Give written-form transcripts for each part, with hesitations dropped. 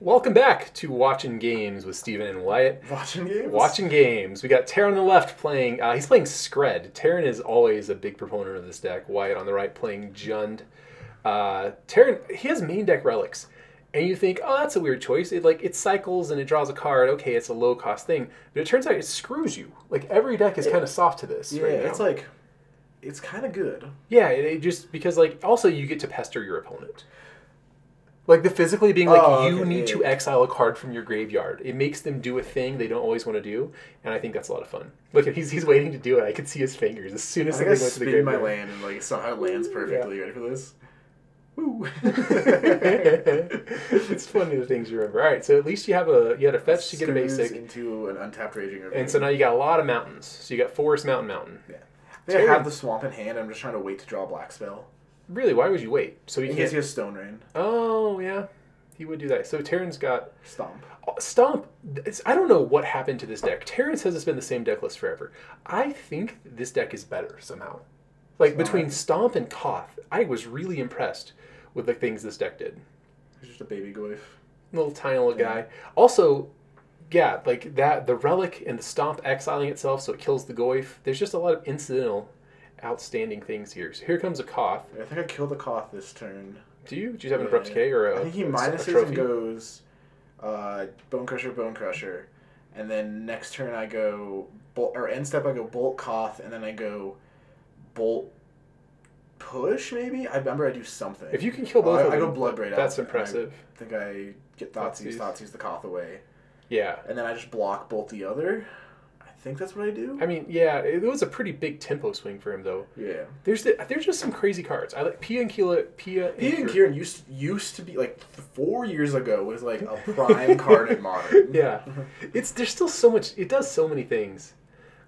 Welcome back to Watching Games with Steven and Wyatt. Watching games? Watching Games. We got Taryn on the left playing, he's playing Skred. Taryn is always a big proponent of this deck. Wyatt on the right playing Jund. Taryn, he has main deck relics. And you think, oh, that's a weird choice. It cycles and it draws a card. Okay, it's a low cost thing. But it turns out it screws you. Like every deck is kind of soft to this. Yeah, right now. it's like, it's kind of good. Yeah, it just, because also you get to pester your opponent. Like the physically being like, you need to exile a card from your graveyard. It makes them do a thing they don't always want to do, and I think that's a lot of fun. Look, he's waiting to do it. I can see his fingers as soon as something goes to the graveyard. My land and somehow lands perfectly. Ready for this? Woo! It's funny the things you remember. All right, so at least you had a fetch to get a basic into an untapped raging river. And so now you got a lot of mountains. So you got Forest, Mountain. Yeah. I think I have the swamp in hand. I'm just trying to wait to draw a black spell. Really? Why would you wait? So in case he has Stone Rain. Oh, yeah. He would do that. So Terran's got... Stomp. Stomp. I don't know what happened to this deck. Terran says it's been the same deck list forever. I think this deck is better somehow. Between Stomp and Koth, I was really impressed with the things this deck did. He's just a baby Goyf. Little tiny little guy. Also, yeah, the Relic and the Stomp exiling itself so it kills the Goyf. There's just a lot of incidental... outstanding things here. So here comes a Koth. I think I killed a Koth this turn. Do you? Do you have an Abrupt Decay or a I think he minuses and goes Bone Crusher, and then next turn I go end step I go Bolt Koth, and then I go Bolt Push maybe. I remember I do something. If you can kill both of them, I go Bloodbraid out. That's impressive. I think I get Thoughtseize the Koth away. Yeah. And then I just block bolt the other. I think that's what I do. I mean, yeah, it was a pretty big tempo swing for him, though. Yeah. There's just some crazy cards. I like Pia and Kieran used to be 4 years ago was a prime card in Modern. Yeah. There's still so much. It does so many things.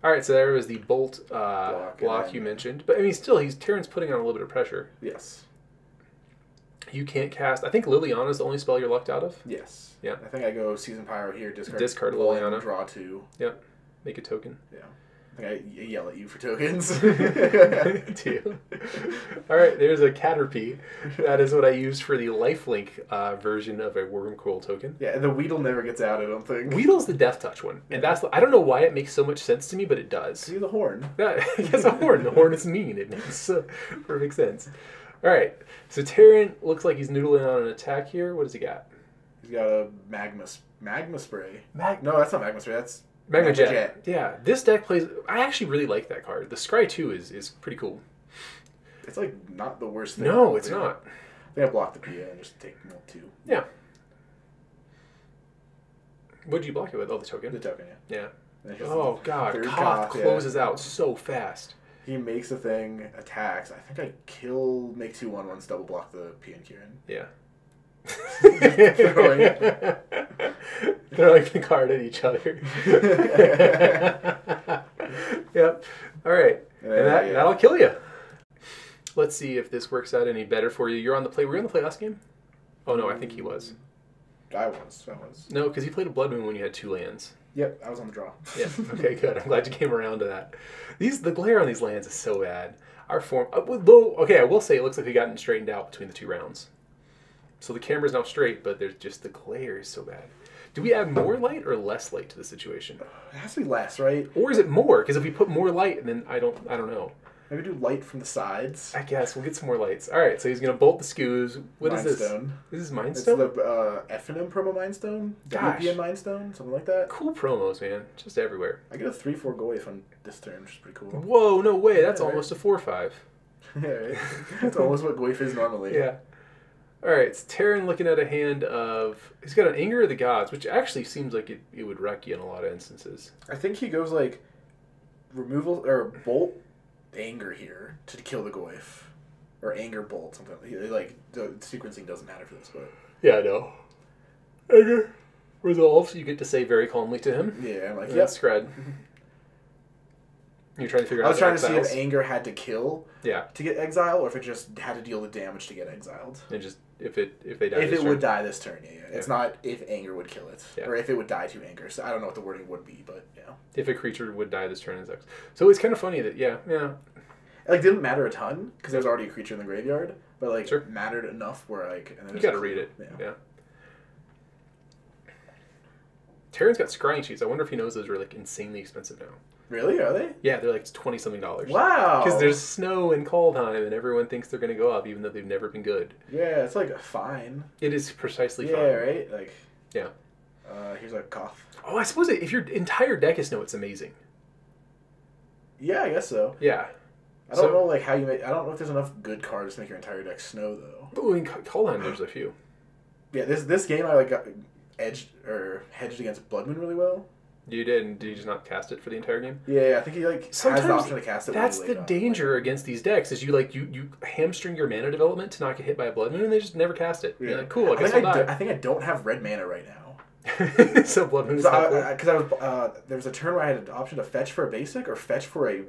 All right, so there was the Bolt block you mentioned, but I mean, still, Terran's putting on a little bit of pressure. Yes. You can't cast. I think Liliana's the only spell you're lucked out of. Yes. Yeah. I think I go Season Pyro here, discard Liliana, draw 2. Yep. Make a token. Yeah. I think I yell at you for tokens. Do you? All right, there's a Caterpie. That is what I used for the lifelink version of a Wormcoil token. Yeah, and the Weedle never gets out, I don't think. Weedle's the Death Touch one. And I don't know why it makes so much sense to me, but it does. See the horn. Yeah, he has a horn. The horn is mean. It makes perfect sense. All right, so Terran looks like he's noodling on an attack here. What does he got? He's got a Magma Spray. No, that's not Magma Spray. That's... Magma Jet. Yeah, this deck plays... I actually really like that card. The Scry 2 is pretty cool. It's not the worst thing. No, it's not. I think I block the PA and just take 2. Yeah. What did you block it with? Oh, the token? The token, yeah. Oh, God. Koth closes out so fast. He makes a thing, attacks. I think I make 2 1/1s, double block the P and Kieran. Yeah. Throwing the card at each other. Yep. All right. And that'll kill you. Let's see if this works out any better for you. You're on the play. Were you on the play last game? Oh, no, I think he was. I was. No, because he played a Blood Moon when you had 2 lands. Yep, I was on the draw. Yeah. Okay, good. I'm glad you came around to that. The glare on these lands is so bad. Our form... okay, I will say it looks like we gotten straightened out between the 2 rounds. So the camera's now straight, but there's just the glare is so bad. Do we add more light or less light to the situation? It has to be less, right? Or is it more? Because if we put more light, then I don't know. Maybe do light from the sides. I guess we'll get some more lights. All right, so he's gonna bolt the skews. What is this? Mindstone. This is Mindstone. It's the FNM promo Mindstone. Gosh. WPN Mindstone, something like that. Cool promos, man. Just everywhere. I get a 3/4 Goyf on this turn, which is pretty cool. Whoa, no way. That's almost a 4/5. Yeah, right? That's almost what Goyf is normally. Yeah. All right, it's Terran looking at a hand of... He's got an Anger of the Gods, which actually seems like it would wreck you in a lot of instances. I think he goes removal or bolt Anger here to kill the Goyf. Or Anger Bolt, something. The sequencing doesn't matter for this, but... Yeah, I know. Anger resolves, you get to say very calmly to him. Yeah, I'm like, yeah. Scred. You're trying to figure out. I was trying to see if Anger had to kill to get exiled, or if it just had to deal the damage to get exiled. And just if they die. If it would die this turn, yeah. It's not if Anger would kill it, or if it would die to Anger. So I don't know what the wording would be, but yeah. If a creature would die this turn, it's so it's kind of funny that It didn't matter a ton because there's already a creature in the graveyard, but mattered enough where and then you got to read it. Yeah. Terran's got scrying sheets. I wonder if he knows those are like insanely expensive now. Really? Are they? Yeah, they're like $20-something. Wow. Because there's snow and call time, and everyone thinks they're going to go up, even though they've never been good. Yeah, it's like fine. It is precisely Yeah, fine. right? Like. Yeah. Here's a cough. Oh, I suppose if your entire deck is snow, it's amazing. Yeah, I guess so. Yeah. I don't know like how you make. I don't know if there's enough good cards to make your entire deck snow though. But in Kaldheim, there's a few. Yeah, this game I like got hedged against Blood Moon really well. You did, and did you just not cast it for the entire game? Yeah, I think he like Sometimes has the option to cast it. That's really the late danger against these decks is you hamstring your mana development to not get hit by a Blood Moon, and they just never cast it. Yeah. You're like, cool, I guess I'll die. I think I don't have red mana right now. So Blood Moon is because I was there was a turn where I had an option to fetch for a basic or fetch for a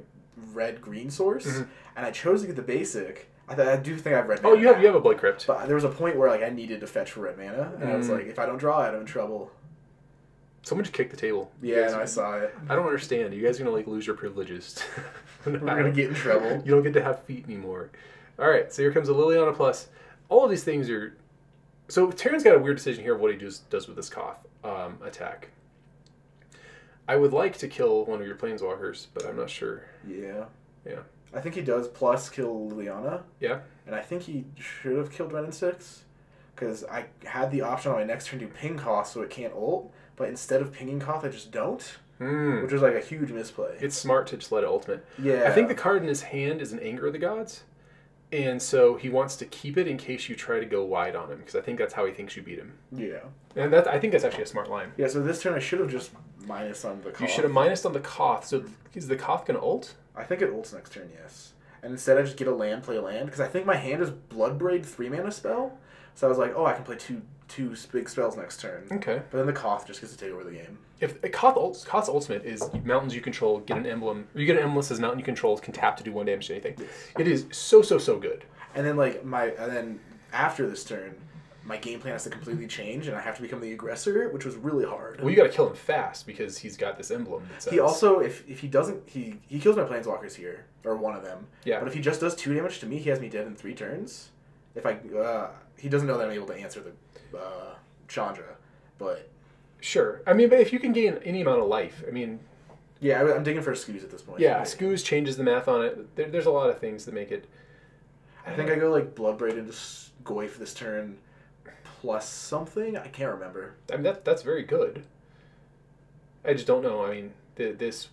red-green source, and I chose to get the basic. I do think I have red mana. Oh, you have a Blood Crypt. But there was a point where like I needed to fetch for red mana, and I was like, if I don't draw it, I'm in trouble. Someone just kicked the table. Yeah, and I saw it. I don't understand. You guys are gonna like lose your privileges. We're gonna get in trouble. You don't get to have feet anymore. All right, so here comes a Liliana Plus. All of these things are. So Terran's got a weird decision here of what he does with this Koth attack. I would like to kill one of your Planeswalkers, but I'm not sure. Yeah. Yeah. I think he does plus kill Liliana. Yeah. And I think he should have killed Ren and 6. Because I had the option on my next turn to ping Koth so it can't ult. But instead of pinging Koth, I just don't. Which was like a huge misplay. It's smart to just let it ultimate. Yeah. I think the card in his hand is an Anger of the Gods. And so he wants to keep it in case you try to go wide on him. Because I think that's how he thinks you beat him. Yeah. And I think that's actually a smart line. Yeah, so this turn I should have just minus on the Koth. You should have minused on the Koth. So is the Koth going to ult? I think it ults next turn, yes. And instead I just get a land, play a land. Because I think my hand is Bloodbraid 3-mana spell. So I was like, oh, I can play two big spells next turn. Okay. But then the Koth just gets to take over the game. If Koth's ultimate is mountains you control, get an emblem. Or you get an emblem that says mountain you control can tap to do 1 damage to anything. Yes. It is so good. And then after this turn, my game plan has to completely change, and I have to become the aggressor, which was really hard. Well, you got to kill him fast because he's got this emblem. That says... He also, if he doesn't, he kills my Planeswalkers here, or one of them. Yeah. But if he just does 2 damage to me, he has me dead in 3 turns. If he doesn't know that I'm able to answer the Chandra, but sure. I mean, but if you can gain any amount of life, I mean. Yeah, I'm digging for Scoos at this point. Yeah, Scoos changes the math on it. There's a lot of things that make it. I think I go like Bloodbraid into Goy for this turn, plus something. I can't remember. I mean that's very good. I just don't know. I mean, this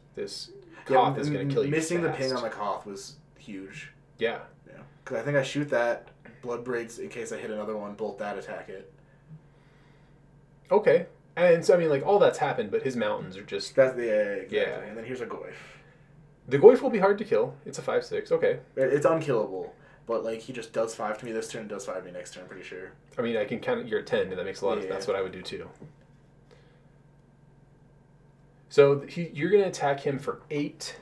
Koth is going to kill you. Missing fast. the ping on the Koth was huge. Yeah. Yeah. Because I think I shoot that Bloodbraids in case I hit another one. Bolt that, attack it. Okay. And so I mean, like all that's happened, but his mountains are just. Exactly. Yeah. And then here's a Goy. The Goyf will be hard to kill. It's a 5/6. Okay. It's unkillable. But, like, he just does 5 to me this turn, does 5 to me next turn, I'm pretty sure. I mean, I can count you're at 10, and that makes a lot of... That's what I would do, too. So, you're going to attack him for 8,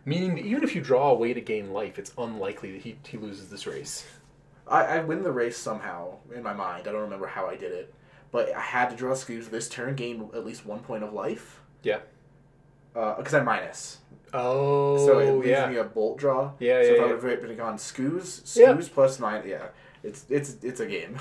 meaning that even if you draw a way to gain life, it's unlikely that he loses this race. I win the race somehow, in my mind. I don't remember how I did it. But I had to draw Scoos this turn, gain at least 1 point of life. Yeah. Because I'm minus. Oh, so it leaves me a bolt draw. Yeah, so yeah. if I would have gone Scoos plus 9, yeah, it's a game.